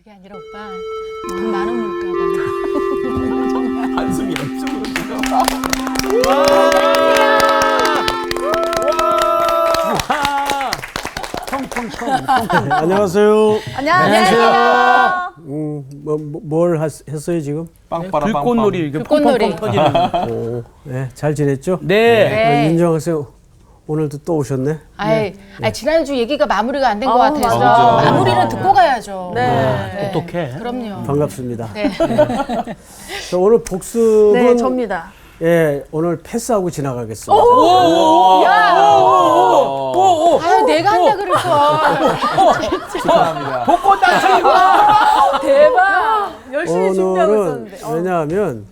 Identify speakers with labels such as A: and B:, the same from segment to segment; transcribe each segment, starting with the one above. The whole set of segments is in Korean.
A: 그게 아니라 오빠 돈 많은 물까봐.
B: 한숨이 양쪽으로 들어.
C: 안녕하세요.
D: 안녕하세요.
C: 뭘 했어요 지금?
B: 빵빠라
E: 불꽃놀이 이렇게
A: 불꽃놀이.
E: 펑펑 터지는 거.
C: 오, 네, 잘 지냈죠?
E: 네.
A: 네.
C: 윤정학 씨 오늘도 또 오셨네.
A: 아이, 지난주 얘기가 마무리가 안 된 것 같아서
D: 맞아.
A: 마무리는 듣고 가야죠.
D: 네.
E: 똑똑해.
A: 그럼요.
C: 반갑습니다.
A: 네.
C: 자, 오늘 복습은
D: 네, 접니다.
C: 예, 오늘 패스하고 지나가겠습니다.
A: 아유, 내가 한다 그럴 걸.
B: 축하합니다.
E: 벚꽃 단청이고.
D: 대박. 열심히 준비하고 있었는데.
C: 왜냐하면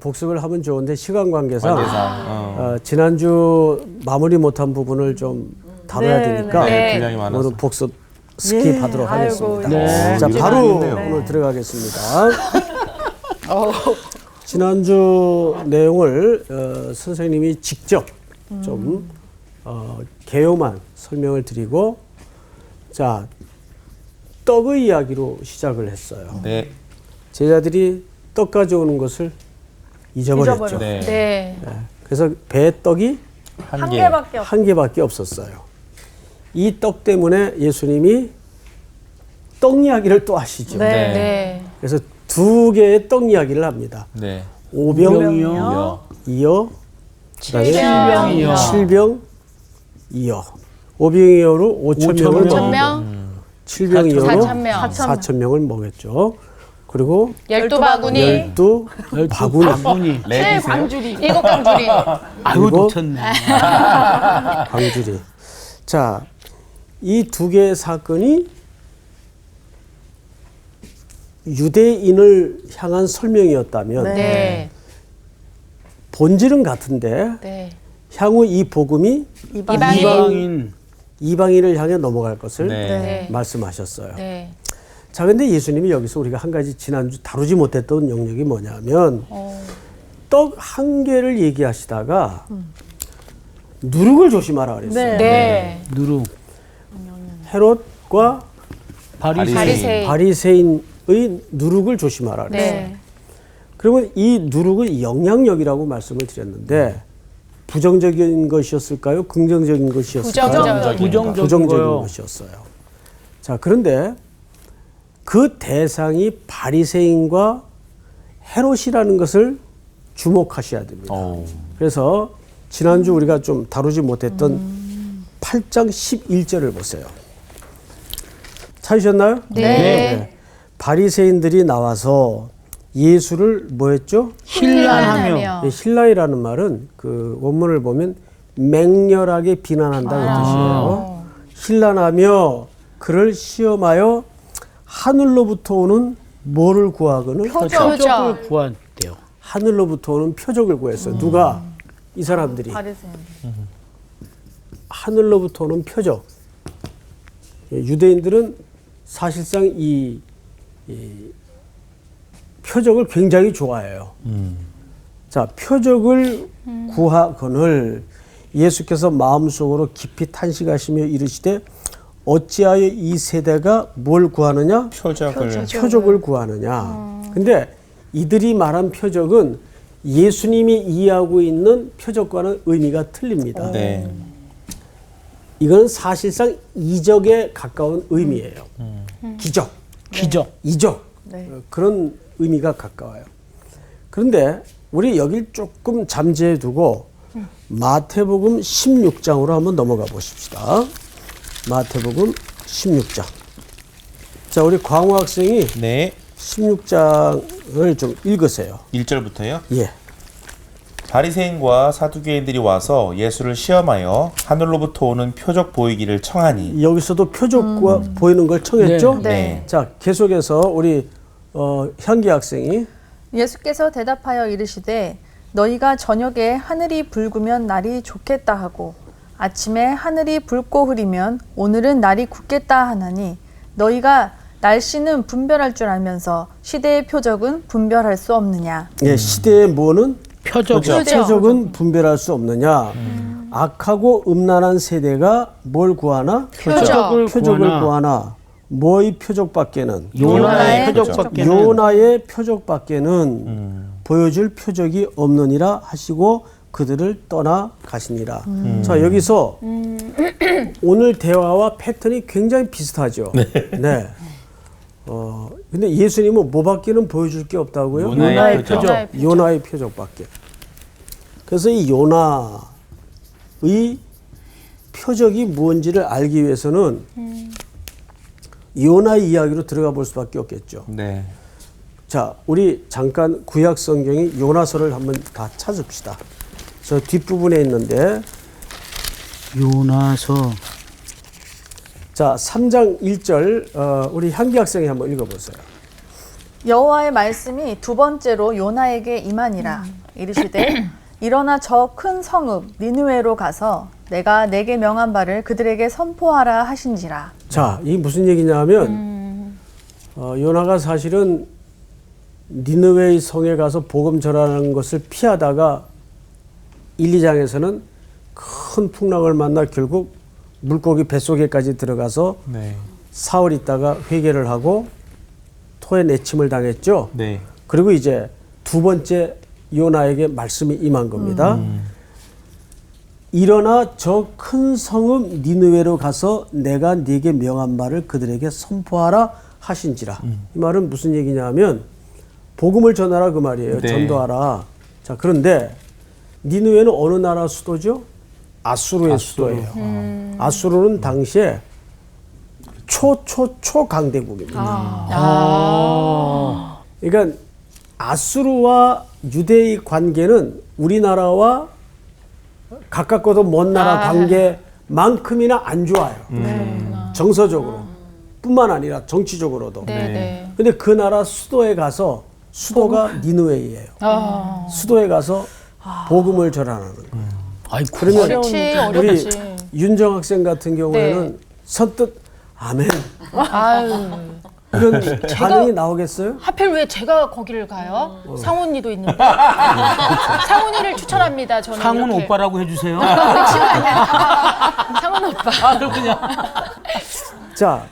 C: 복습을 하면 좋은데 시간 관계상
B: 관계상.
C: 지난주 마무리 못한 부분을 좀 다뤄야
D: 네,
C: 되니까
A: 네.
B: 분량이 많아서.
C: 오늘 복습 스킵하도록 하겠습니다.
E: 네.
C: 자, 바로
B: 재밌네요.
C: 오늘 들어가겠습니다. 지난주 내용을 선생님이 직접 좀 개요만 설명을 드리고, 자, 떡의 이야기로 시작을 했어요.
B: 네.
C: 제자들이 떡 가져오는 것을 잊어버렸죠.
B: 네.
A: 네.
C: 그래서 배에 떡이
D: 한 개밖에 없어요.
C: 한 개밖에 없었어요. 이 떡 때문에 예수님이 떡 이야기를 또 하시죠.
D: 네.
A: 네.
C: 그래서 두 개의 떡 이야기를 합니다.
B: 네.
C: 오병이어, 이어, 그다음에
E: 칠병이요.
C: 칠병이어. 오병이어로 5천 명을
A: 5천 명,
C: 칠병이어로
A: 4천 명,
C: 4천 명을 먹였죠. 그리고
A: 12바구니,
C: 12바구니,
A: 네, 광주리, 7광주리.
E: 아유
C: 그리고
E: 놓쳤네.
C: 광주리. 자, 이 두 개의 사건이 유대인을 향한 설명이었다면
A: 네.
C: 본질은 같은데
A: 네.
C: 향후 이 복음이
A: 이방인.
E: 이방인.
C: 이방인을 향해 넘어갈 것을
B: 네.
A: 네.
C: 말씀하셨어요.
A: 네.
C: 자, 근데 예수님이 여기서 우리가 한 가지 지난주 다루지 못했던 영역이 뭐냐면 떡 한 개를 얘기하시다가 누룩을 조심하라 그랬어요.
D: 네.
A: 네.
E: 누룩.
C: 헤롯과
E: 바리새인.
A: 바리새인.
C: 바리새인의 누룩을 조심하라 그랬어요.
A: 네.
C: 그러면 이 누룩은 영향력이라고 말씀을 드렸는데 부정적인 것이었을까요? 긍정적인 것이었을까요?
E: 부정적인 거요.
C: 것이었어요. 자, 그런데 그 대상이 바리새인과 헤롯이라는 것을 주목하셔야 됩니다. 그래서 지난주 우리가 좀 다루지 못했던 8장 11절을 보세요. 찾으셨나요?
A: 네.
C: 바리새인들이 나와서 예수를 뭐 했죠?
A: 힐난하며.
C: 힐라이라는 말은 그 원문을 보면 맹렬하게 비난한다 그 뜻이에요. 힐난하며 그를 시험하여 하늘로부터 오는 뭐를 구하거늘?
E: 표적을 구한대요.
C: 하늘로부터 오는 표적을 구했어요. 누가? 이 사람들이.
D: 바리새인.
C: 하늘로부터 오는 표적. 유대인들은 사실상 이 표적을 굉장히 좋아해요. 자, 표적을 구하거늘 예수께서 마음속으로 깊이 탄식하시며 이르시되 어찌하여 이 세대가 뭘 구하느냐? 표적을 구하느냐. 근데 이들이 말한 표적은 예수님이 이해하고 있는 표적과는 의미가 틀립니다.
B: 네.
C: 이건 사실상 이적에 가까운 의미예요. 기적, 이적.
D: 네.
C: 그런 의미가 가까워요. 그런데 우리 여길 조금 잠재해 두고 마태복음 16장으로 한번 넘어가 보십시다. 마태복음 16장. 자, 우리 광호 학생이
B: 네.
C: 16장을 좀 읽으세요.
B: 1절부터요.
C: 예.
B: 바리새인과 사두개인들이 와서 예수를 시험하여 하늘로부터 오는 표적 보이기를 청하니.
C: 여기서도 표적과 보이는 걸 청했죠?
D: 네.
C: 자, 계속해서 우리 현기 학생이
D: 예수께서 대답하여 이르시되 너희가 저녁에 하늘이 붉으면 날이 좋겠다 하고 아침에 하늘이 붉고 흐리면 오늘은 날이 굳겠다 하나니 너희가 날씨는 분별할 줄 알면서 시대의 표적은 분별할 수 없느냐.
C: 예, 시대의 뭐는
E: 표적은
C: 분별할 수 없느냐. 악하고 음란한 세대가 뭘 구하나?
A: 표적을
C: 표적을 구하나. 뭐의 표적밖에는
E: 요나의 표적밖에는
C: 요나의 표적밖에는 보여줄 표적이 없느니라 하시고 그들을 떠나 가시니라. 자, 여기서 오늘 대화와 패턴이 굉장히 비슷하죠. 네. 근데 예수님은 뭐밖에는 보여줄 게 없다고요?
B: 요나의 표적.
C: 요나의 표적밖에. 그래서 이 요나의 표적이 무엇인지를 알기 위해서는 요나의 이야기로 들어가 볼 수밖에 없겠죠.
B: 네.
C: 자, 우리 잠깐 구약 성경의 요나서를 한번 다 찾읍시다. 저 뒷부분에 있는데,
E: 요나서
C: 자, 3장 1절, 우리 향기 학생이 한번 읽어보세요.
D: 여호와의 말씀이 두 번째로 요나에게 임하니라. 이르시되 일어나 저 큰 성읍 니느웨로 가서 내가 내게 명한 바를 그들에게 선포하라 하신지라.
C: 자, 이게 무슨 얘기냐면 요나가 사실은 니느웨의 성에 가서 복음 전하는 것을 피하다가 1, 2장에서는 큰 풍랑을 만나 결국 물고기 뱃속에까지 들어가서
B: 네.
C: 사흘 있다가 회개를 하고 토해 내침을 당했죠.
B: 네.
C: 그리고 이제 두 번째 요나에게 말씀이 임한 겁니다. 일어나 저 큰 성읍 니느웨로 가서 내가 네게 명한 말을 그들에게 선포하라 하신지라. 이 말은 무슨 얘기냐면 복음을 전하라 그 말이에요.
B: 네.
C: 전도하라. 자, 그런데 니느웨는 어느 나라 수도죠? 아수르의 수도예요. 아수르는 당시에 초강대국입니다. 그러니까 아수르와 유대의 관계는 우리나라와 가깝고도 먼 나라 관계만큼이나 안 좋아요. 정서적으로 뿐만 아니라 정치적으로도.
A: 네.
C: 근데 그 나라 수도에 가서 수도가 니느웨이예요. 수도에 가서 복음을 전하는 거예요.
E: 아이고
C: 그러면
A: 어렵지,
C: 우리
A: 어렵지.
C: 윤정 학생 같은 경우에는 선뜻 아멘
A: 아유.
C: 이런 반응이 나오겠어요?
A: 하필 왜 제가 거기를 가요? 상훈이도 있는데. 상훈이를 추천합니다. 저는
E: 상훈
A: 이렇게.
E: 오빠라고 해주세요.
A: 상훈 오빠.
E: 아 그렇군요.
C: 자,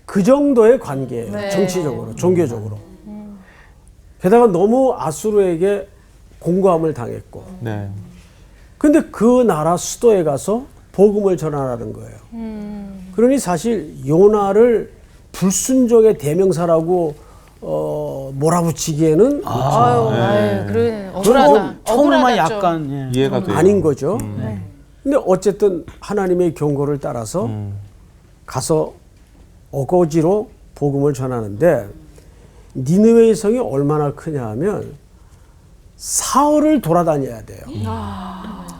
C: 그 정도의 관계예요.
A: 네.
C: 정치적으로, 종교적으로. 게다가 너무 아수르에게 공고함을 당했고.
B: 네.
C: 근데 그 나라 수도에 가서 복음을 전하라는 거예요. 그러니 사실 요나를 불순종의 대명사라고 몰아붙이기에는
A: 아유, 그래.
C: 그건
A: 억울하다.
E: 처음에만
A: 억울하다, 좀.
E: 약간
B: 이해가 돼요.
C: 아닌 거죠. 근데 어쨌든 하나님의 경고를 따라서 가서 어거지로 복음을 전하는데 니느웨의 성이 얼마나 크냐 하면 사흘을 돌아다녀야 돼요.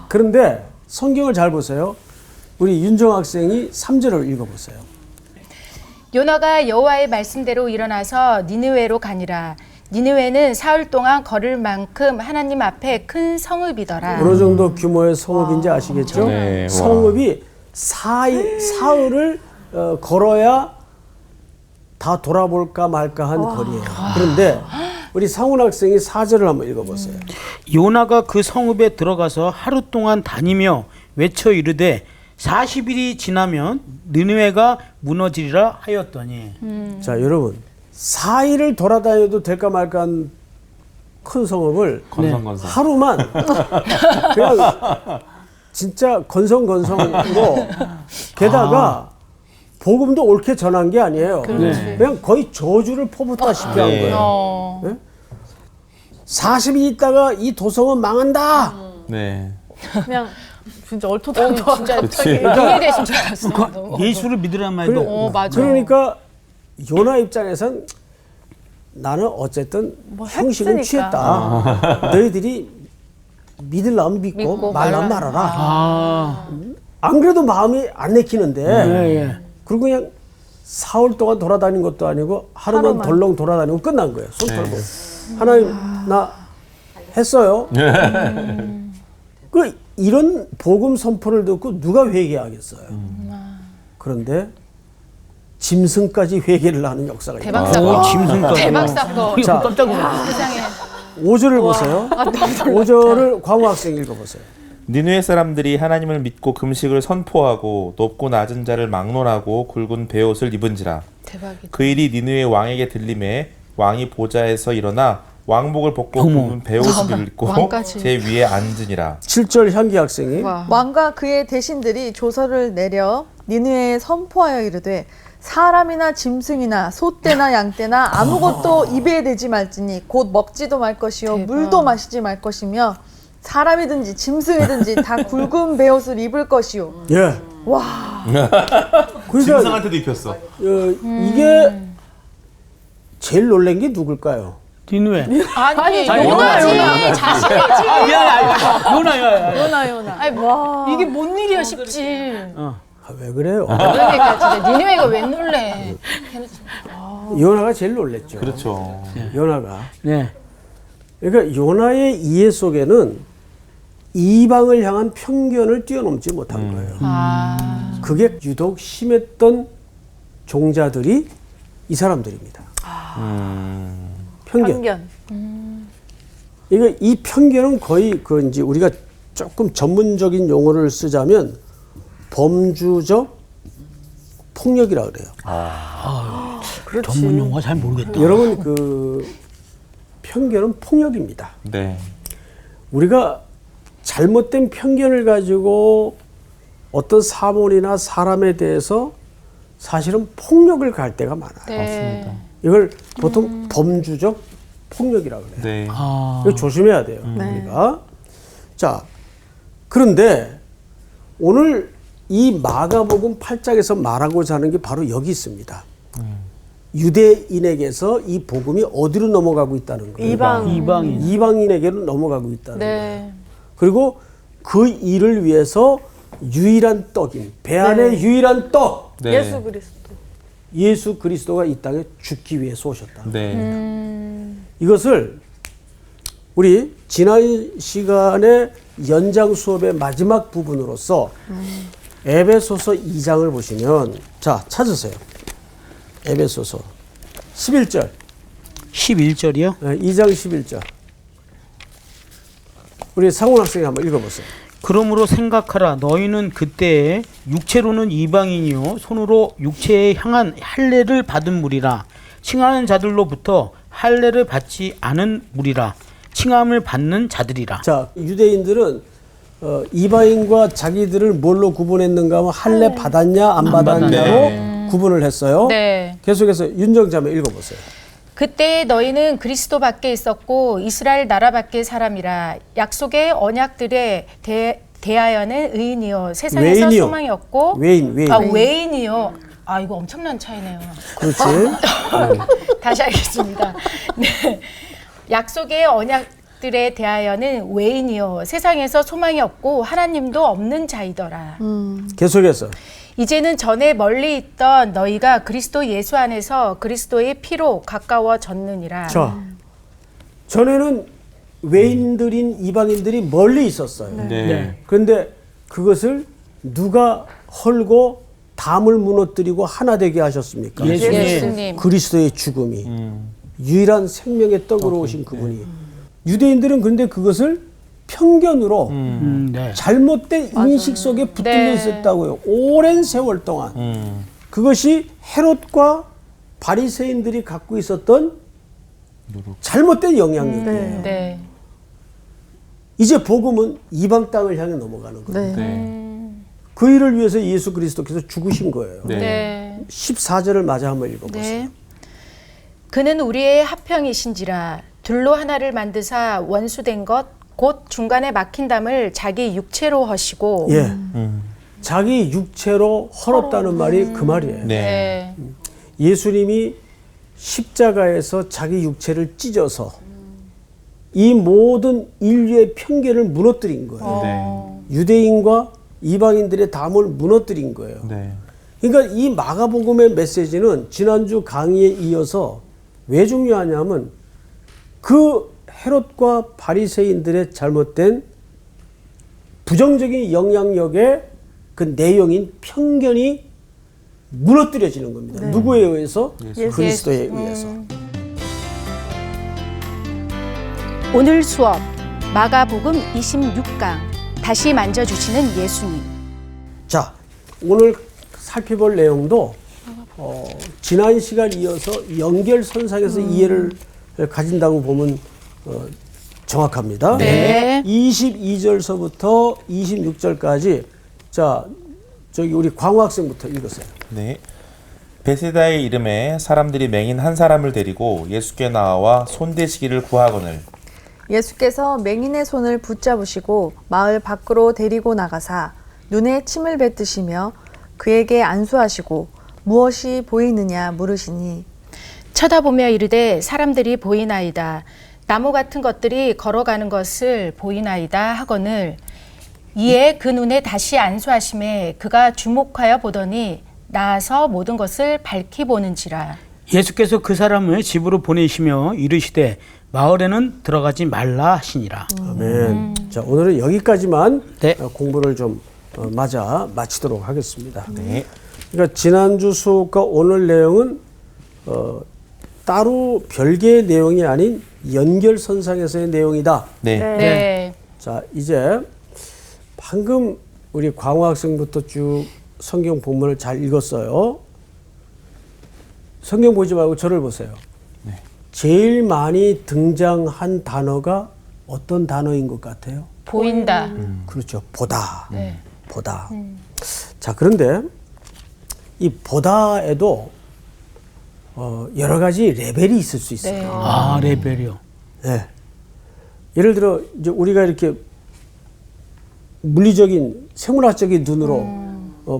C: 그런데 성경을 잘 보세요. 우리 윤정 학생이 3절을 읽어보세요.
A: 요나가 여호와의 말씀대로 일어나서 니느웨로 가니라. 니느웨는 사흘 동안 걸을 만큼 하나님 앞에 큰 성읍이더라.
C: 어느 정도 규모의 성읍인지 아시겠죠?
B: 네, 와.
C: 성읍이 사흘을 걸어야 다 돌아볼까 말까 한 거리예요. 그런데 우리 상훈 학생이 4절을 한번 읽어보세요.
E: 요나가 그 성읍에 들어가서 하루 동안 다니며 외쳐 이르되 40일이 지나면 느느웨가 무너지리라 하였더니.
C: 자, 여러분 4일을 돌아다녀도 될까 말까 한 큰 성읍을
B: 건성건성.
C: 하루만 그냥 진짜 건성건성으로 게다가 복음도 옳게 전한 게 아니에요. 그냥 거의 저주를 퍼붓다시피 한
B: 네.
C: 거예요. 네? 40일 있다가 이 도성은 망한다.
B: 네.
D: 그냥 진짜 얼토당토.
A: 진짜
B: 그치.
A: 동의되신 줄 알았어.
E: 예수를 믿으란 말도 없고.
A: 맞아.
C: 그러니까 요나 입장에선 나는 어쨌든 형식은
D: 했으니까.
C: 취했다. 너희들이 믿으려면 믿고 말라면 말아라.
E: 아,
C: 안 그래도 마음이 안 내키는데
E: 예.
C: 그리고 그냥 사흘 동안 돌아다닌 것도 아니고 하루만 덜렁 돌아다니고 끝난 거예요. 손 털고. 하나님 나 했어요. 그 이런 복음 선포를 듣고 누가 회개하겠어요. 그런데 짐승까지 회개를 하는 역사가 있다.
A: 대박 사건.
E: 짐승까지.
A: 대박 사건.
C: 자,
E: 깜짝 놀랐어.
A: 세상에.
C: 5절을 보세요. 5절을 광우 학생 읽어보세요.
B: 니느웨 사람들이 하나님을 믿고 금식을 선포하고 높고 낮은 자를 막론하고 굵은 베옷을 입은지라.
A: 대박이다.
B: 그 일이 니느웨 왕에게 들림에 왕이 보좌에서 일어나 왕복을 벗고
E: 어머.
B: 굽은 베옷을 입고
A: 왕까지.
B: 제 위에 앉으니라.
C: 7절 향기 학생이
A: 와.
D: 왕과 그의 대신들이 조서를 내려 니느웨에 선포하여 이르되 사람이나 짐승이나 소떼나 양떼나 아무것도 입에 대지 말지니 곧 먹지도 말 것이요
A: 대박.
D: 물도 마시지 말 것이며 사람이든지 짐승이든지 다 굵은 베옷을 입을 것이요.
C: 예.
D: 와.
C: 그러니까
B: 짐승한테도 입혔어.
C: 이게 제일 놀란 게 누굴까요?
E: 니느웨.
A: 아니,
E: 자,
A: 요나지.
E: 요나.
A: 자신이지.
E: 요나.
D: 요나.
A: 아니, 이게 뭔 일이야 싶지.
C: 아, 왜 그래요?
A: 그러니까 진짜 니네가 왜 놀래?
C: 요나가 제일 놀랬죠.
B: 그렇죠.
C: 요나가.
E: 네.
C: 그러니까 요나의 이해 속에는 이방을 향한 편견을 뛰어넘지 못한 거예요.
A: 아,
C: 그게 유독 심했던 종자들이 이 사람들입니다. 편견. 그러니까 이 편견은 거의 그 이제 우리가 조금 전문적인 용어를 쓰자면 범주적 폭력이라 그래요.
E: 전문 용어 잘 모르겠다.
C: 여러분 그 편견은 폭력입니다.
B: 네.
C: 우리가 잘못된 편견을 가지고 어떤 사물이나 사람에 대해서 사실은 폭력을 가할 때가 많아요.
A: 네.
C: 이걸 보통 범주적 폭력이라고 그래요.
B: 네.
E: 아.
C: 이거 조심해야 돼요. 우리가. 자, 그런데 오늘 이 마가복음 8장에서 말하고자 하는 게 바로 여기 있습니다. 유대인에게서 이 복음이 어디로 넘어가고 있다는 거예요.
E: 이방인.
C: 이방인에게로 넘어가고 있다는 거예요.
A: 네.
C: 그리고 그 일을 위해서 유일한 떡인 배 안에 유일한 떡
B: 네.
D: 예수 그리스도.
C: 예수 그리스도가 이 땅에 죽기 위해서 오셨다.
B: 네.
C: 이것을 우리 지난 시간에 연장 수업의 마지막 부분으로서 에베소서 2장을 보시면 자 찾으세요. 에베소서 11절
E: 11절이요?
C: 2장 11절 우리 상훈 학생이 한번 읽어보세요.
E: 그러므로 생각하라 너희는 그때에 육체로는 이방인이요 손으로 육체에 향한 할례를 받은 무리라 칭하는 자들로부터 할례를 받지 않은 무리라 칭함을 받는 자들이라.
C: 자, 유대인들은 이방인과 자기들을 뭘로 구분했는가 하면 할례 받았냐 안 받았냐로 구분을 했어요.
A: 네.
C: 계속해서 윤정자매 읽어보세요.
A: 그때 너희는 그리스도 밖에 있었고 이스라엘 나라 밖의 사람이라 약속의 언약들에 대하여는 의인이요 세상에서
C: 외인이요.
A: 소망이 없고
C: 외인.
A: 아 외인이요. 아 이거 엄청난 차이네요.
C: 그렇지.
A: 다시 하겠습니다. 네. 약속의 언약들에 대하여는 외인이요 세상에서 소망이 없고 하나님도 없는 자이더라.
C: 계속해서.
A: 이제는 전에 멀리 있던 너희가 그리스도 예수 안에서 그리스도의 피로 가까워졌느니라.
C: 자, 전에는 외인들인 이방인들이 멀리 있었어요.
B: 네.
C: 그런데 그것을 누가 헐고 담을 무너뜨리고 하나 되게 하셨습니까?
A: 예수님.
C: 그리스도의 죽음이 유일한 생명의 떡으로 오신 그분이. 유대인들은 근데 그것을 편견으로
E: 네.
C: 잘못된 인식 속에 붙들려
A: 네.
C: 있었다고요. 오랜 세월 동안. 그것이 헤롯과 바리새인들이 갖고 있었던 잘못된 영향력이에요.
A: 네.
C: 이제 복음은 이방 땅을 향해 넘어가는 거예요.
B: 네.
C: 그 일을 위해서 예수 그리스도께서 죽으신 거예요.
B: 네.
A: 네.
C: 14절을 마저 한번 읽어보세요.
A: 네. 그는 우리의 합평이신지라 둘로 하나를 만드사 원수된 것 곧 중간에 막힌 담을 자기 육체로 허시고
C: 예. 자기 육체로 헐었다는 말이 그 말이에요.
B: 네.
A: 네.
C: 예수님이 십자가에서 자기 육체를 찢어서 이 모든 인류의 편견을 무너뜨린 거예요.
B: 네.
C: 유대인과 이방인들의 담을 무너뜨린 거예요.
B: 네.
C: 그러니까 이 마가복음의 메시지는 지난주 강의에 이어서 왜 중요하냐면 그 헤롯과 바리새인들의 잘못된 부정적인 영향력의 그 내용인 편견이 무너뜨려지는 겁니다. 누구에 의해서? 그리스도에 의해서.
A: 오늘 수업 마가복음 26강 다시 만져주시는 예수님.
C: 자, 오늘 살펴볼 내용도 지난 시간 이어서 연결선상에서 이해를 가진다고 보면 정확합니다.
A: 네.
C: 22절서부터 26절까지 자 저기 우리 광호 학생부터 읽으세요.
B: 네. 베세다의 이름에 사람들이 맹인 한 사람을 데리고 예수께 나와 손대시기를 구하거늘
D: 예수께서 맹인의 손을 붙잡으시고 마을 밖으로 데리고 나가사 눈에 침을 뱉으시며 그에게 안수하시고 무엇이 보이느냐 물으시니
A: 쳐다보며 이르되 사람들이 보이나이다. 나무 같은 것들이 걸어가는 것을 보이나이다 하거늘 이에 그 눈에 다시 안수하심에 그가 주목하여 보더니 나아서 모든 것을 밝히 보는지라.
E: 예수께서 그 사람을 집으로 보내시며 이르시되 마을에는 들어가지 말라 하시니라.
C: 아멘. 자 오늘은 여기까지만
E: 네.
C: 공부를 좀 마치도록 하겠습니다.
B: 네.
C: 그러니까 지난주 수업과 오늘 내용은 따로 별개의 내용이 아닌 연결선상에서의 내용이다.
B: 네.
A: 네.
C: 자 이제 방금 우리 광호 학생부터 쭉 성경 본문을 잘 읽었어요. 성경 보지 말고 저를 보세요.
B: 네.
C: 제일 많이 등장한 단어가 어떤 단어인 것 같아요?
A: 보인다.
C: 그렇죠. 보다.
A: 네.
C: 보다. 자 그런데 이 보다에도 여러 가지 레벨이 있을 수 있어요.
A: 네.
E: 아, 레벨이요.
C: 네. 예를 들어 이제 우리가 이렇게 물리적인 생물학적인 눈으로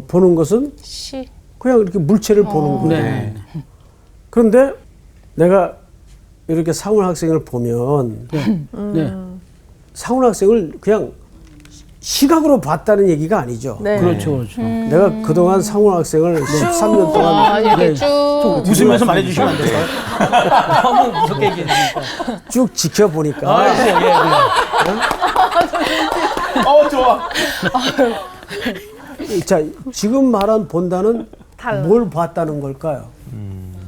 C: 보는 것은
A: 시.
C: 그냥 이렇게 물체를 보는 거예요.
E: 네.
C: 그런데 내가 이렇게 상훈 학생을 보면
E: 네.
C: 상훈 학생을 그냥 시각으로 봤다는 얘기가 아니죠.
D: 네.
E: 그렇죠, 그렇죠.
C: 내가 그동안 상훈 학생을 13년 동안
A: 이렇게 쭉.
E: 웃으면서 말해주시면 안 될까요? 너무 무섭게 얘기해주니까.
C: 쭉 지켜보니까
B: 좋아.
C: 자 지금 말한 본다는 뭘 봤다는 걸까요?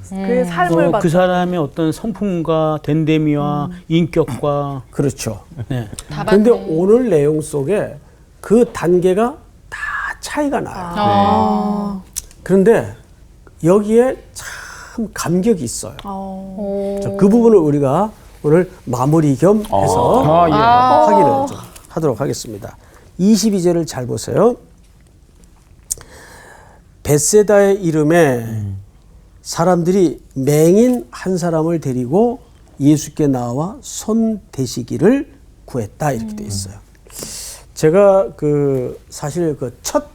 D: 그의 삶을
E: 그 사람의 어떤 성품과 됨됨이와 인격과
C: 그렇죠.
E: 네.
A: 다
C: 그런데
A: 봤네.
C: 오늘 내용 속에 그 단계가 다 차이가 나요. 그런데 여기에 참 감격이 있어요. 자, 그 부분을 우리가 오늘 마무리 겸 해서 확인을 좀 하도록 하겠습니다. 22절을 잘 보세요. 벳세다의 이름에 사람들이 맹인 한 사람을 데리고 예수께 나와 손 대시기를 구했다 이렇게 돼 있어요. 제가 사실 그 첫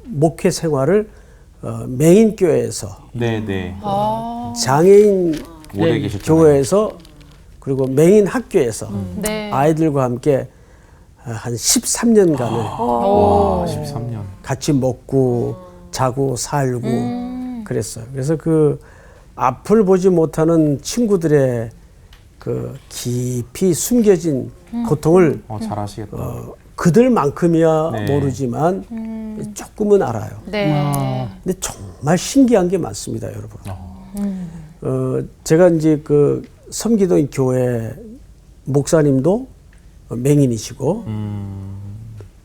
C: 목회 생활을 맹인 교회에서
B: 네, 네.
C: 장애인
B: 오래 계셨잖아요.
C: 교회에서 그리고 맹인 학교에서
A: 네.
C: 아이들과 함께 한 13년간을
B: 와, 13년.
C: 같이 먹고 자고 살고 그랬어요. 그래서 그 앞을 보지 못하는 친구들의 그 깊이 숨겨진 고통을
B: 잘하시겠다.
C: 그들만큼이야
B: 네.
C: 모르지만 조금은 알아요.
A: 네.
C: 근데 정말 신기한 게 많습니다, 여러분. 제가 이제 그 섬기던 교회 목사님도 맹인이시고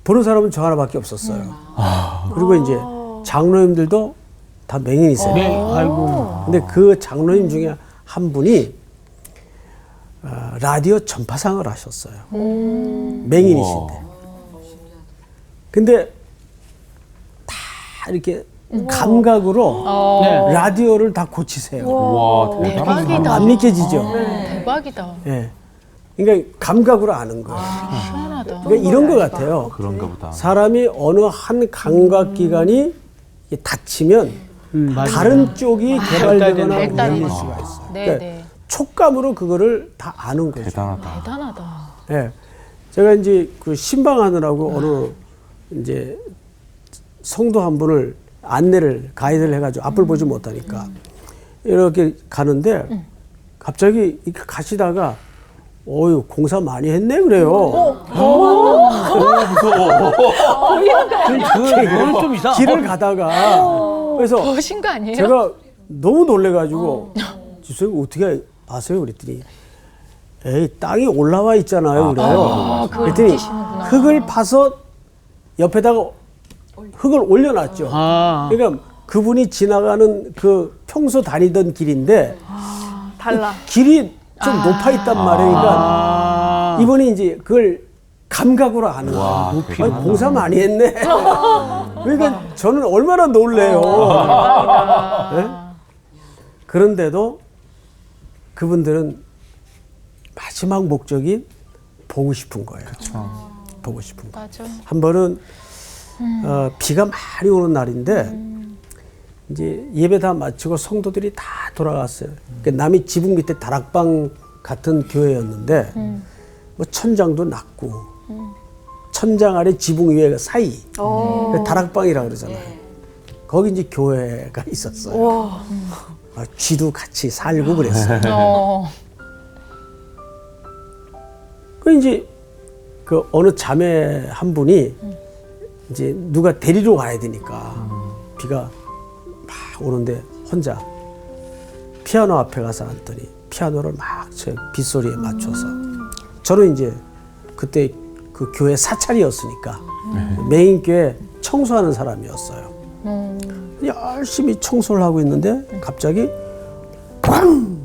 C: 보는 사람은 저 하나밖에 없었어요. 그리고 이제 장로님들도 다 맹인이세요.
E: 네. 아이고.
C: 근데 그 장로님 중에 한 분이 라디오 전파상을 하셨어요. 맹인이신데. 근데 다 이렇게 감각으로
E: 네.
C: 라디오를 다 고치세요.
B: 와, 대단하다.
A: 대박이다.
C: 안 믿겨지죠?
A: 대박이다.
C: 예. 그러니까 감각으로 아는 거예요.
A: 희한하다.
C: 그러니까 이런 것 같아요.
B: 그런가 보다.
C: 사람이 어느 한 감각기관이 닫히면
E: 맞아요.
C: 다른 쪽이 개발되거나
A: 발달이
C: 열릴
A: 돼요.
C: 수가 있어요.
A: 네,
C: 그러니까
A: 네.
C: 촉감으로 그거를 다 아는 거죠.
B: 대단하다.
A: 대단하다.
C: 예. 제가 이제 그 신방하느라고 어느 이제 성도 한 분을 가이드를 해가지고 앞을 보지 못하니까 이렇게 가는데 갑자기 이렇게 가시다가 어유 공사 많이 했네 그래요.
E: 그건 좀 이상.
C: 길을 가다가 그래서
A: 멋인 거 아니에요?
C: 제가 너무 놀래가지고 지금 어떻게 아세요? 그랬더니 에이 땅이 올라와 있잖아요. 그래요. 그랬더니 흙을 파서 옆에다가 흙을 올려놨죠.
E: 아.
C: 그러니까 그분이 지나가는 그 평소 다니던 길인데
D: 달라.
C: 길이 좀 높아 있단 말이에요. 그러니까 이분이 이제 그걸 감각으로 아는 거예요. 아니, 공사 많이 했네. 그러니까 저는 얼마나 놀래요. 네? 그런데도 그분들은 마지막 목적이 보고 싶은 거예요. 보고 싶은 거.
A: 맞아.
C: 한 번은 비가 많이 오는 날인데 이제 예배 다 마치고 성도들이 다 돌아갔어요. 그러니까 남이 지붕 밑에 다락방 같은 교회였는데 뭐 천장도 낮고 천장 아래 지붕 위에 사이 다락방이라고 그러잖아요. 거기 이제 교회가 있었어요. 쥐도 같이 살고 그랬어요. 그 이제 그 어느 자매 한 분이 이제 누가 데리러 가야 되니까 비가 막 오는데 혼자 피아노 앞에 가서 앉더니 피아노를 막 제 빗소리에 맞춰서 저는 이제 그때 그 교회 사찰이었으니까 메인 교회 청소하는 사람이었어요. 열심히 청소를 하고 있는데 갑자기 꽝!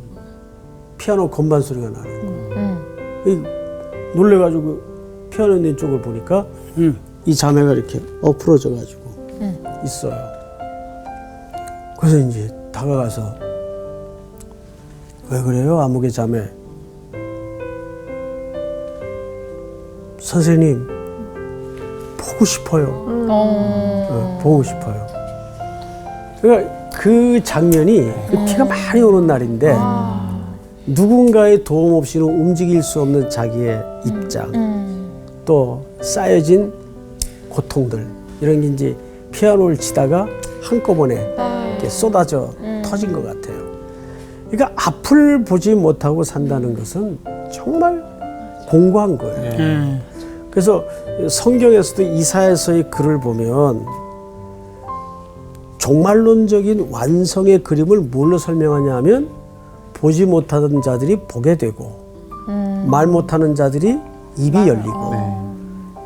C: 피아노 건반 소리가 나는 거예요. 놀래가지고 피아노 있는 쪽을 보니까 이 자매가 이렇게 엎으러져가지고 있어요. 그래서 이제 다가가서 왜 그래요? 아무개 자매. 선생님 보고 싶어요. 네, 보고 싶어요. 그러니까 그 장면이 그 비가 많이 오는 날인데 누군가의 도움 없이는 움직일 수 없는 자기의 입장 또 쌓여진 고통들 이런 게 이제 피아노를 치다가 한꺼번에 이렇게 쏟아져 터진 것 같아요. 그러니까 앞을 보지 못하고 산다는 것은 정말 공고한 거예요. 그래서 성경에서도 이사야서의 글을 보면 종말론적인 완성의 그림을 뭘로 설명하냐 하면 보지 못하던 자들이 보게 되고 말 못하는 자들이 입이 열리고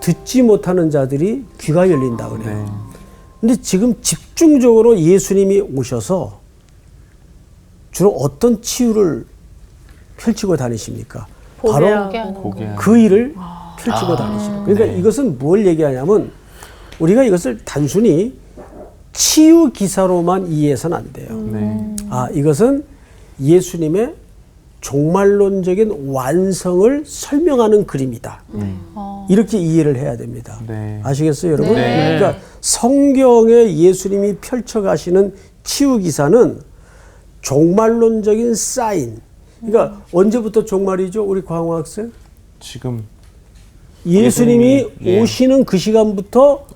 C: 듣지 못하는 자들이 귀가 열린다 그래요. 근데 지금 집중적으로 예수님이 오셔서 주로 어떤 치유를 펼치고 다니십니까? 바로 그 일을 펼치고 다니시고. 그러니까 이것은 뭘 얘기하냐면 우리가 이것을 단순히 치유 기사로만 이해해서는 안 돼요. 아, 이것은 예수님의 종말론적인 완성을 설명하는 그림이다. 이렇게 이해를 해야 됩니다. 아시겠어요, 여러분? 그러니까 성경에 예수님이 펼쳐가시는 치유 기사는 종말론적인 사인. 그러니까 언제부터 종말이죠, 우리 광호 학생?
B: 지금
C: 예수님이 오시는 그 시간부터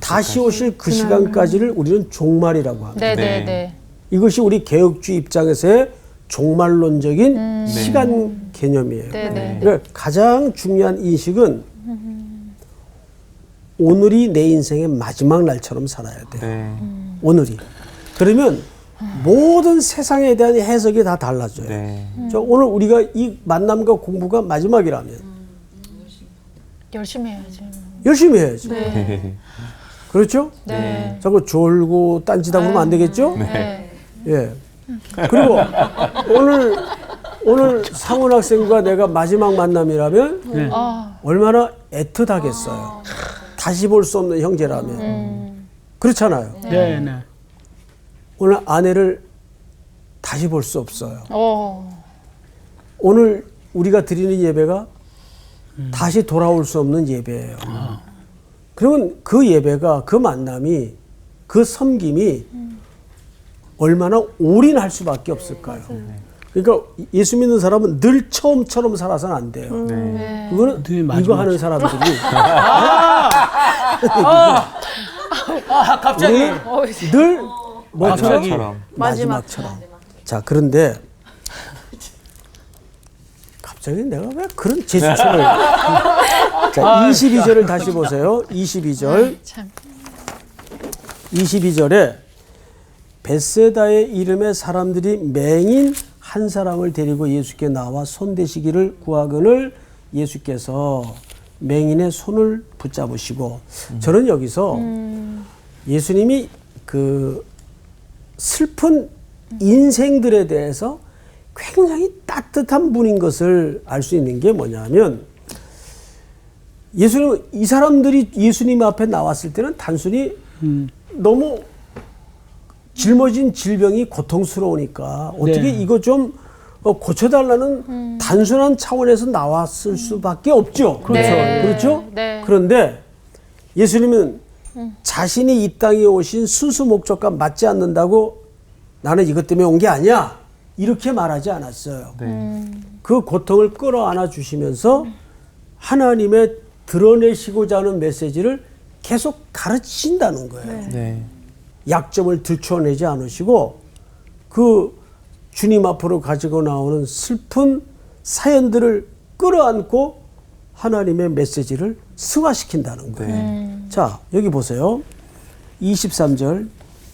B: 다시 오실
C: 그 시간까지를 우리는 종말이라고 합니다.
A: 네네네.
C: 이것이 우리 개혁주의 입장에서의 종말론적인 시간 개념이에요. 그러니까 가장 중요한 인식은 오늘이 내 인생의 마지막 날처럼 살아야 돼요. 오늘이. 그러면 모든 세상에 대한 해석이 다 달라져요. 저 오늘 우리가 이 만남과 공부가 마지막이라면
A: 열심히 해야지.
C: 열심히 해야죠. 그렇죠?
A: 네.
C: 자꾸 졸고 딴짓하고 그러면 안 되겠죠? 예. 그리고 오늘 상훈 학생과 내가 마지막 만남이라면 얼마나 애틋하겠어요. 다시 볼 수 없는 형제라면. 그렇잖아요.
E: 네, 네.
C: 오늘 아내를 다시 볼 수 없어요. 오늘 우리가 드리는 예배가 다시 돌아올 수 없는 예배예요. 그러면 그 예배가, 그 만남이, 그 섬김이 얼마나 올인할 수밖에 없을까요? 그러니까 예수 믿는 사람은 늘 처음처럼 살아서는 안 돼요. 그거는 이거 하는 사람들이
E: 갑자기
C: 늘 뭐처럼? 마지막처럼. 자, 그런데 갑자기 내가 왜 그런 제스처를 자, 22절을 다시 보세요. 22절. 22절에 벳세다의 이름의 사람들이 맹인 한 사람을 데리고 예수께 나와 손대시기를 구하거늘 예수께서 맹인의 손을 붙잡으시고 저는 여기서 예수님이 그 슬픈 인생들에 대해서 굉장히 따뜻한 분인 것을 알 수 있는 게 뭐냐면 예수님, 이 사람들이 예수님 앞에 나왔을 때는 단순히 너무 짊어진 질병이 고통스러우니까 어떻게
E: 네.
C: 이거 좀 고쳐달라는 단순한 차원에서 나왔을 수밖에 없죠.
E: 그렇죠.
A: 네.
C: 그렇죠?
A: 네.
C: 그런데 예수님은 자신이 이 땅에 오신 순수 목적과 맞지 않는다고 나는 이것 때문에 온 게 아니야. 이렇게 말하지 않았어요. 그 고통을 끌어안아 주시면서 하나님의 드러내시고자 하는 메시지를 계속 가르치신다는 거예요.
B: 네.
C: 약점을 들춰내지 않으시고 그 주님 앞으로 가지고 나오는 슬픈 사연들을 끌어안고 하나님의 메시지를 승화시킨다는 거예요. 자, 여기 보세요. 23절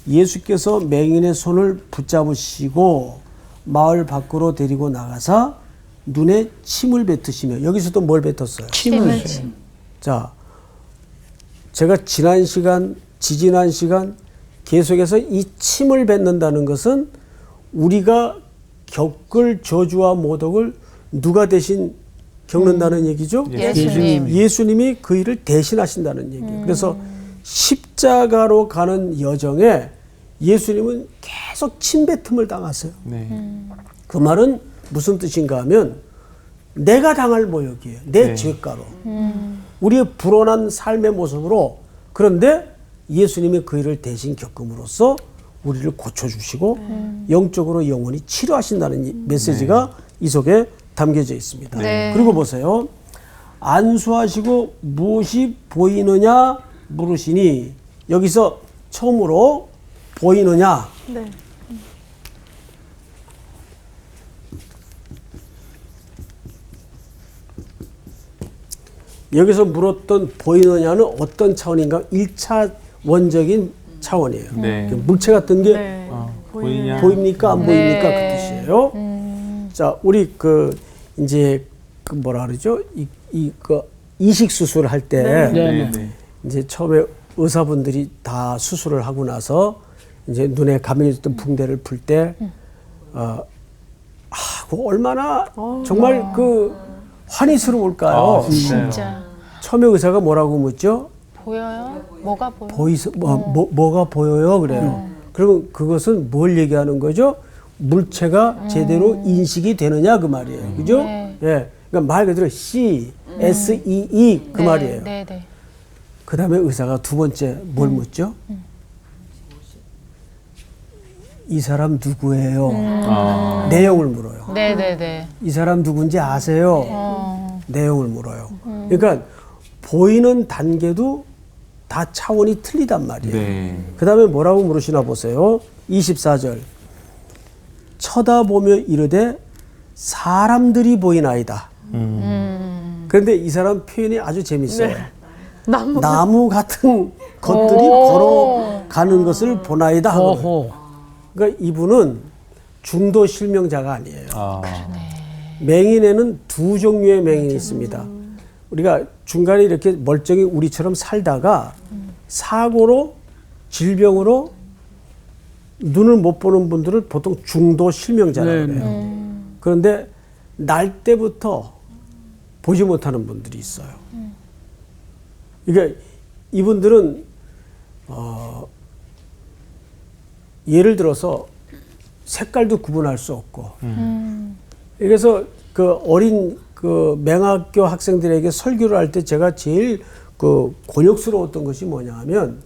C: 예수께서 맹인의 손을 붙잡으시고 마을 밖으로 데리고 나가사 눈에 침을 뱉으시며 여기서도 뭘 뱉었어요?
E: 침을.
C: 자, 제가 지난 시간, 지지난 시간 계속해서 이 침을 뱉는다는 것은 우리가 겪을 저주와 모독을 누가 대신 겪는다는 얘기죠?
A: 예수님.
C: 예수님이 그 일을 대신하신다는 얘기예요. 그래서 십자가로 가는 여정에 예수님은 계속 침뱉음을 당하세요.
B: 네.
C: 그 말은 무슨 뜻인가 하면 내가 당할 모욕이에요. 내 죄가로. 우리의 불온한 삶의 모습으로. 그런데 예수님이 그 일을 대신 겪음으로써 우리를 고쳐주시고 영적으로 영원히 치료하신다는 이 메시지가 이 속에 담겨져 있습니다.
A: 네.
C: 그리고 보세요. 안수하시고 무엇이 보이느냐 물으시니 여기서 처음으로 보이느냐.
D: 네.
C: 여기서 물었던 보이느냐는 어떤 차원인가? 1차 원적인 차원이에요.
B: 네.
C: 물체 같은 게
D: 네.
B: 보이냐?
C: 보입니까? 안 보입니까?
A: 네.
C: 그 뜻이에요. 자, 우리 이제 뭐라 그러죠? 이식 수술을 할 때
B: 네. 네.
C: 이제 처음에 의사분들이 다 수술을 하고 나서 이제 눈에 감겨졌던 붕대를 풀 때 그 얼마나 정말 그 환희스러울까요?
A: 진짜
C: 처음에 의사가 뭐라고 묻죠?
A: 보여요? 뭐가 보여?
C: 뭐가 보여요? 그래요. 그러면 그것은 뭘 얘기하는 거죠? 물체가 제대로 인식이 되느냐 그 말이에요. 그죠?
A: 네.
C: 예. 그러니까 말 그대로 SEE 그
A: 네,
C: 말이에요.
A: 네, 네.
C: 그 다음에 의사가 두 번째 뭘 묻죠? 이 사람 누구예요? 내용을 물어요.
A: 네, 네, 네.
C: 이 사람 누군지 아세요? 내용을 물어요. 그러니까 보이는 단계도 다 차원이 틀리단 말이에요.
B: 네.
C: 그 다음에 뭐라고 물으시나 보세요. 24절. 쳐다보며 이르되 사람들이 보이나이다. 그런데 이 사람 표현이 아주 재밌어요. 나무 같은 것들이 걸어가는 것을 보나이다 하거든요.
E: 어허.
C: 그러니까 이분은 중도 실명자가 아니에요.
B: 아.
C: 맹인에는 두 종류의 맹인이 있습니다. 우리가 중간에 이렇게 멀쩡히 우리처럼 살다가 사고로 질병으로 눈을 못 보는 분들을 보통 중도 실명자라고 그래요. 그런데 날 때부터 보지 못하는 분들이 있어요. 그러니까 이분들은 예를 들어서 색깔도 구분할 수 없고 그래서 그 어린 그 맹학교 학생들에게 설교를 할 때 제가 제일 그 곤욕스러웠던 것이 뭐냐 하면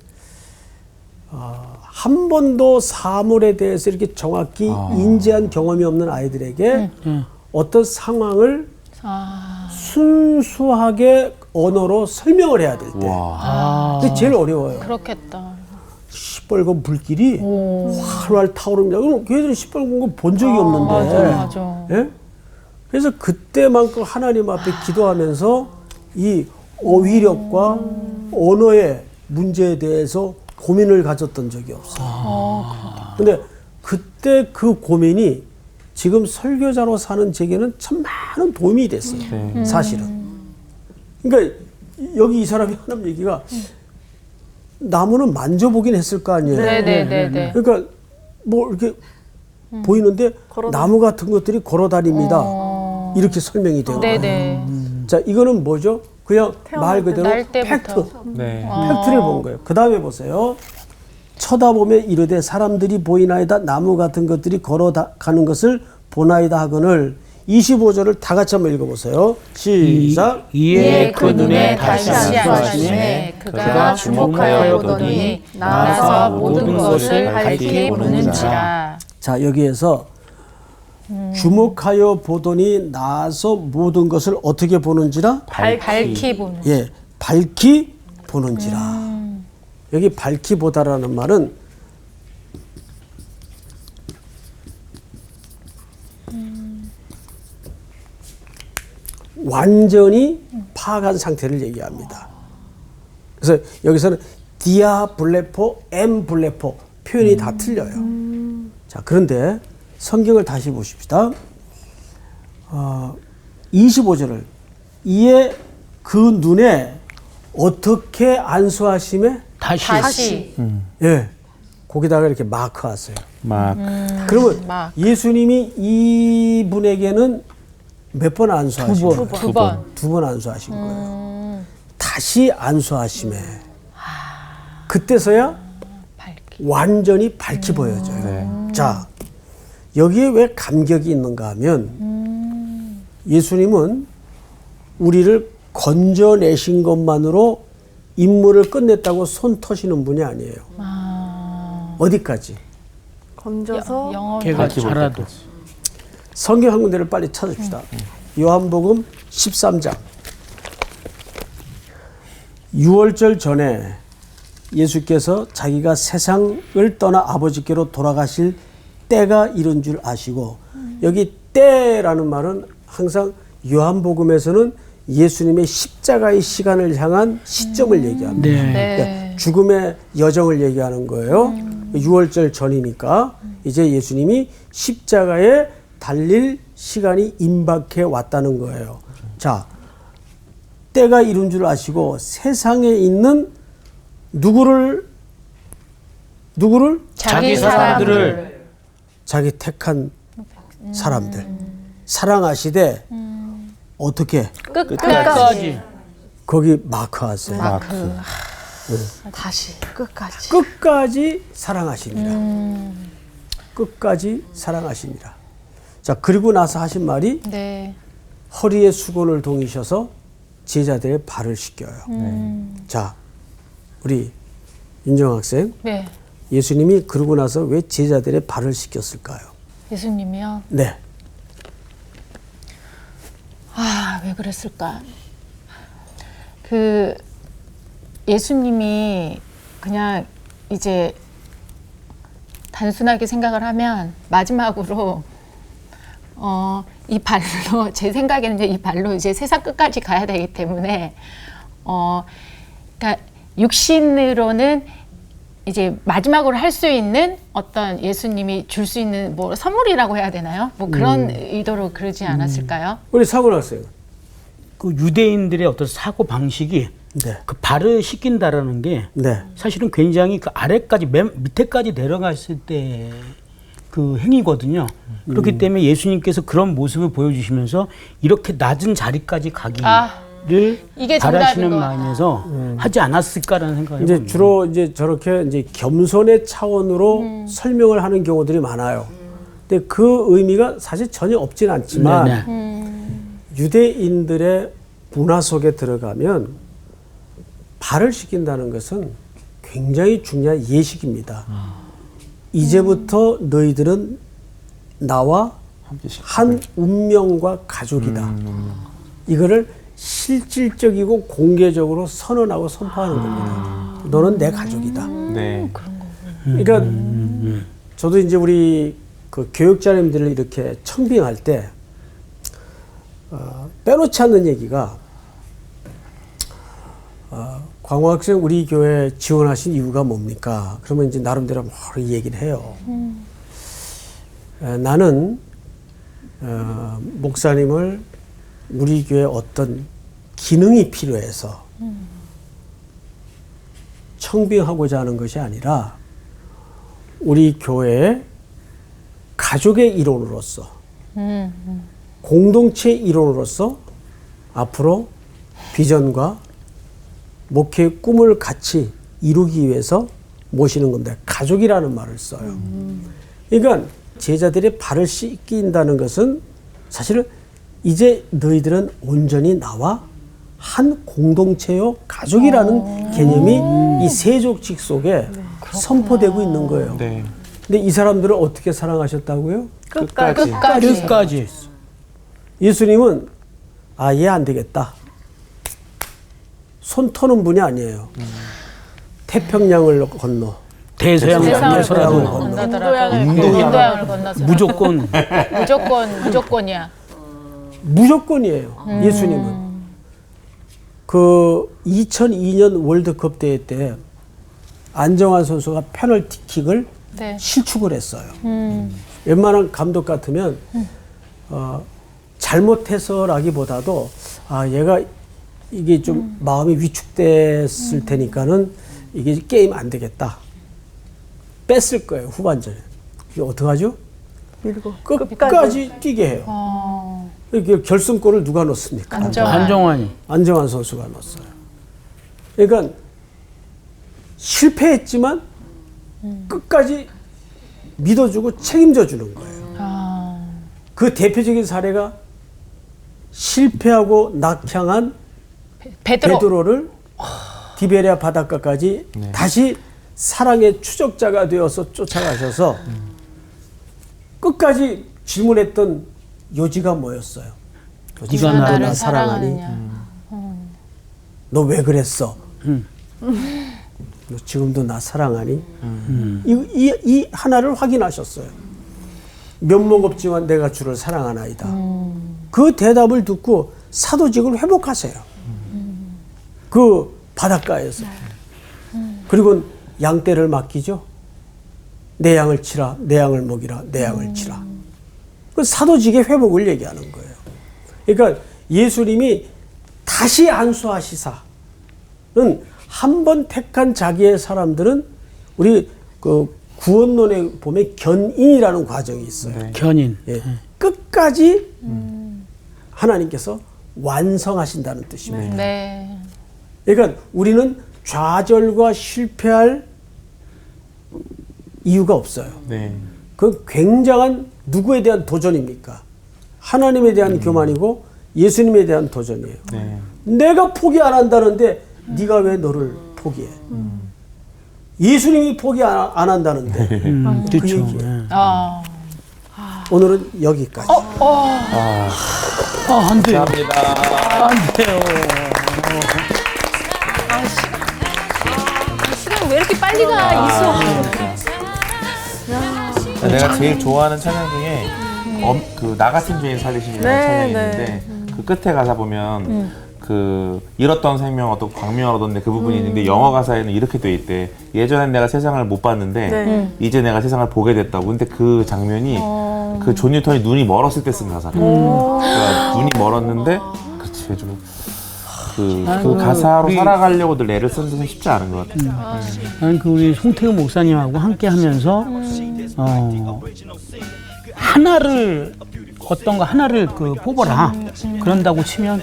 C: 한 번도 사물에 대해서 이렇게 정확히 인지한 경험이 없는 아이들에게 어떤 상황을 순수하게 언어로 설명을 해야 될 때. 그게 제일 어려워요.
A: 그렇겠다.
C: 시뻘건 불길이 활활 타오릅니다. 그럼 걔들은 시뻘건 거 본 적이 없는데.
A: 맞아.
C: 예? 그래서 그때만큼 하나님 앞에 기도하면서 이 어휘력과 언어의 문제에 대해서 고민을 가졌던 적이 없어요. 근데 그때 그 고민이 지금 설교자로 사는 제게는 참 많은 도움이 됐어요. 사실은. 그러니까 여기 이 사람이 하는 얘기가 나무는 만져보긴 했을 거 아니에요.
A: 네네네.
C: 그러니까 뭐 이렇게 보이는데 나무 같은 것들이 걸어다닙니다. 이렇게 설명이 되는 거예요.
A: 네네.
C: 자, 이거는 뭐죠? 그냥 말 그대로
A: 날 때부터.
C: 팩트.
B: 네.
C: 팩트를 본 거예요. 그 다음에 보세요. 쳐다보며 이르되 사람들이 보이나이다. 나무 같은 것들이 걸어가는 것을 보나이다 하거늘. 25절을 다 같이 한번 읽어보세요. 시작.
A: 이에 그 눈에 다시 안수하심에 그가 주목하여 보더니 나아서 모든 것을 밝히 보는지라.
C: 자, 여기에서 주목하여 보더니 나아서 모든 것을 어떻게 보는지라?
A: 밝히 보는.
C: 예, 밝히 보는지라. 여기 밝히 보다라는 말은 완전히 파악한 상태를 얘기합니다. 그래서 여기서는 디아블레포, 엠블레포 표현이 다 틀려요. 자, 그런데 성경을 다시 보십시다. 25절을 이에 그 눈에 어떻게 안수하심에
A: 다시.
C: 예, 거기다가 이렇게 마크하세요.
B: 막
C: 그러면
A: 마크.
C: 예수님이 이분에게는 몇 번 안수하신 거예요?
A: 두 번.
C: 두 번 안수하신 거예요. 다시 안수하심에 그때서야 완전히 밝히 보여져요.
B: 네.
C: 자, 여기에 왜 감격이 있는가 하면 예수님은 우리를 건져내신 것만으로 임무를 끝냈다고 손 터시는 분이 아니에요. 어디까지?
D: 건져서
E: 걔가 자라도.
C: 성경 한 군데를 빨리 찾읍시다. 요한복음 13장. 6월절 전에 예수께서 자기가 세상을 떠나 아버지께로 돌아가실 때가 이른 줄 아시고, 여기 때라는 말은 항상 요한복음에서는 예수님의 십자가의 시간을 향한 시점을 얘기합니다.
E: 네.
C: 그러니까 죽음의 여정을 얘기하는 거예요. 6월절 전이니까 이제 예수님이 십자가에 달릴 시간이 임박해 왔다는 거예요. 자, 때가 이른 줄 아시고 세상에 있는 누구를
A: 자기 사람들을
C: 자기 택한 사람들 사랑하시되 어떻게
A: 끝까지.
C: 거기 마크하세요.
B: 마크.
D: 다시 끝까지.
C: 끝까지 사랑하십니다. 끝까지 사랑하십니다. 자, 그리고 나서 하신 말이
A: 네.
C: 허리에 수건을 동이셔서 제자들의 발을 씻겨요. 자, 우리 윤정 학생,
A: 네.
C: 예수님이 그러고 나서 왜 제자들의 발을 씻겼을까요?
A: 예수님이요.
C: 네.
A: 아, 왜 그랬을까? 그 예수님이 그냥 이제 단순하게 생각을 하면 마지막으로 이 발로 제 생각에는 이제 이 발로 이제 세상 끝까지 가야 되기 때문에 그러니까 육신으로는 이제 마지막으로 할 수 있는 어떤 예수님이 줄 수 있는 뭐 선물이라고 해야 되나요? 뭐 그런 의도로 그러지 않았을까요?
C: 우리 사고 학생.
E: 그 유대인들의 어떤 사고 방식이
C: 네.
E: 그 발을 씻긴다라는 게
C: 네.
E: 사실은 굉장히 그 아래까지 맨 밑에까지 내려갔을 때 그 행위거든요. 그렇기 때문에 예수님께서 그런 모습을 보여주시면서 이렇게 낮은 자리까지 가기를
A: 이게
E: 바라시는
A: 정답인 것
E: 마음에서 하지 않았을까라는 생각이
C: 이제 주로 이제 저렇게 이제 겸손의 차원으로 설명을 하는 경우들이 많아요. 근데 그 의미가 사실 전혀 없진 않지만
E: 네네.
C: 유대인들의 문화 속에 들어가면 발을 씻긴다는 것은 굉장히 중요한 예식입니다. 이제부터 너희들은 나와 한 운명과 가족이다. 이거를 실질적이고 공개적으로 선언하고 선포하는 겁니다. 너는 내 가족이다.
B: 네.
C: 그러니까 저도 이제 우리 그 교육자님들을 이렇게 청빙할 때 빼놓지 않는 얘기가 광호 학생 우리 교회 지원하신 이유가 뭡니까? 그러면 이제 나름대로 뭐 얘기를 해요. 나는 목사님을 우리 교회 어떤 기능이 필요해서 청빙하고자 하는 것이 아니라 우리 교회에 가족의 일원으로서 공동체 일원으로서 앞으로 비전과 목회의 꿈을 같이 이루기 위해서 모시는 건데 가족이라는 말을 써요. 그러니까 제자들의 발을 씻긴다는 것은 사실은 이제 너희들은 온전히 나와 한 공동체요 가족이라는 개념이 이 세족칙 속에 선포되고 있는 거예요.
B: 네.
C: 근데 이 사람들을 어떻게 사랑하셨다고요?
E: 끝까지.
C: 예수님은 얘 안 되겠다. 손 터는 분이 아니에요. 태평양을 건너
E: 대서양을
C: 대서양을
E: 건너서라도
C: 건너
A: 인도양을 건너서
E: 무조건
A: 무조건이야.
C: 무조건이에요. 예수님은. 그 2002년 월드컵 대회 때 안정환 선수가 페널티킥을
A: 네.
C: 실축을 했어요. 웬만한 감독 같으면 잘못해서라기보다도 얘가 이게 좀 마음이 위축됐을 테니까는 이게 게임 안 되겠다. 뺐을 거예요, 후반전에. 이게 어떡하죠?
D: 밀고
C: 끝까지 뛰게 해요. 이게 결승골을 누가 넣습니까?
E: 안정환이.
C: 안정환 선수가 넣었어요. 그러니까 실패했지만 끝까지 믿어주고 책임져 주는 거예요. 그 대표적인 사례가 실패하고 낙향한 베드로를 디베리아 바닷가까지 다시 사랑의 추적자가 되어서 쫓아가셔서 끝까지 질문했던 요지가 뭐였어요?
E: 네가 나를
C: 사랑하니? 너 왜 그랬어? 너 지금도 나 사랑하니? 이 하나를 확인하셨어요. 면목 없지만 내가 주를 사랑하나이다. 그 대답을 듣고 사도직을 회복하세요. 그 바닷가에서. 그리고 양떼를 맡기죠. 내 양을 치라, 내 양을 먹이라, 내 양을 치라. 그 사도직의 회복을 얘기하는 거예요. 그러니까 예수님이 다시 안수하시사는 한 번 택한 자기의 사람들은 우리 그 구원론에 보면 견인이라는 과정이 있어요.
E: 견인.
C: 예. 끝까지 하나님께서 완성하신다는 뜻입니다.
A: 네.
C: 그러니까 우리는 좌절과 실패할 이유가 없어요.
B: 네.
C: 그 굉장한 누구에 대한 도전입니까? 하나님에 대한 교만이고 예수님에 대한 도전이에요.
B: 네.
C: 내가 포기 안 한다는데 네가 왜 너를 포기해? 예수님이 포기 안 한다는데 그
E: 그렇죠.
C: 얘기예요.
A: 아,
C: 오늘은 여기까지.
E: 안 돼요.
B: 감사합니다.
E: 안 돼요.
A: 시간 왜 이렇게 빨리 가?
B: 내가 제일 좋아하는 찬양 중에 그 나 같은 죄인 살리심이라는
D: 네,
B: 찬양이
D: 네.
B: 있는데 그 끝에 가사 보면 그 잃었던 생명 어떤 광명을 얻었는데 그 부분이 있는데 영어 가사에는 이렇게 돼 있대. 예전엔 내가 세상을 못 봤는데
D: 네.
B: 이제 내가 세상을 보게 됐다고. 근데 그 장면이 그 존 뉴턴이 눈이 멀었을 때 쓴 가사래. 그러니까 눈이 멀었는데 그렇지 해주고 그 가사로 살아가려고 늘 애를 쓰는 것은 쉽지 않은 것 같아요.
E: 나는 그 우리 송태우 목사님하고 함께 하면서 하나를 어떤 거 하나를 그 뽑아라. 그런다고 치면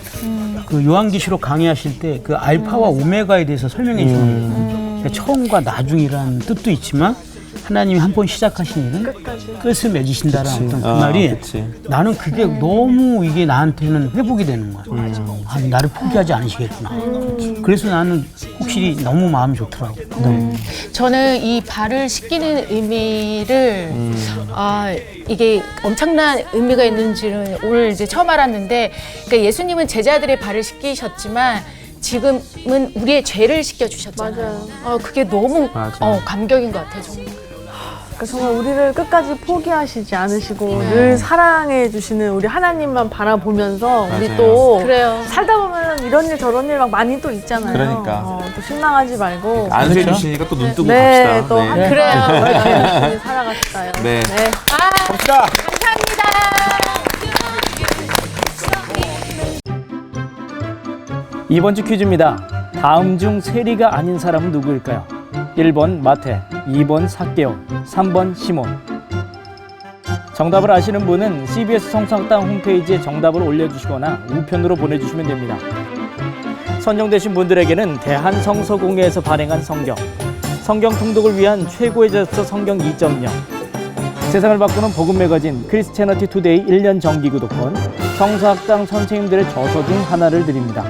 E: 그 요한계시록 강의하실 때 그 알파와 오메가에 대해서 설명해 주는 거예요. 그러니까 처음과 나중이라는 뜻도 있지만 하나님이 한 번 시작하신 일은 끝을 맺으신다라는 어떤 그 말이
B: 그치.
E: 나는 그게 너무 이게 나한테는 회복이 되는 거야. 아, 나를 포기하지 않으시겠구나. 그래서 나는 확실히 너무 마음이 좋더라고.
A: 저는 이 발을 씻기는 의미를 이게 엄청난 의미가 있는지는 오늘 이제 처음 알았는데, 그러니까 예수님은 제자들의 발을 씻기셨지만 지금은 우리의 죄를 씻겨주셨잖아요.
D: 맞아요.
A: 그게 너무
B: 맞아요.
A: 감격인 것 같아요. 정말.
D: 그러니까 정말 우리를 끝까지 포기하시지 않으시고 늘 사랑해 주시는 우리 하나님만 바라보면서 우리
B: 맞아요.
D: 또
A: 그래요.
D: 살다 보면 이런 일 저런 일 막 많이 또 있잖아요.
B: 그러니까.
D: 또 실망하지 말고
B: 안수해 주시니까 또 눈 뜨고
D: 네,
B: 갑시다.
D: 또
B: 네.
A: 그래요.
D: 열심히 살아가시다요.
B: 네.
A: 감사합니다.
F: 이번 주 퀴즈입니다. 다음 중 세리가 아닌 사람은 누구일까요? 1번 마태, 2번 삭개오, 3번 시몬. 정답을 아시는 분은 CBS 성서학당 홈페이지에 정답을 올려주시거나 우편으로 보내주시면 됩니다. 선정되신 분들에게는 대한성서공회에서 발행한 성경 통독을 위한 최고의 제스처 성경 2.0, 세상을 바꾸는 복음 매거진 크리스채너티 투데이 1년 정기 구독권, 성서학당 선생님들의 저서 중 하나를 드립니다.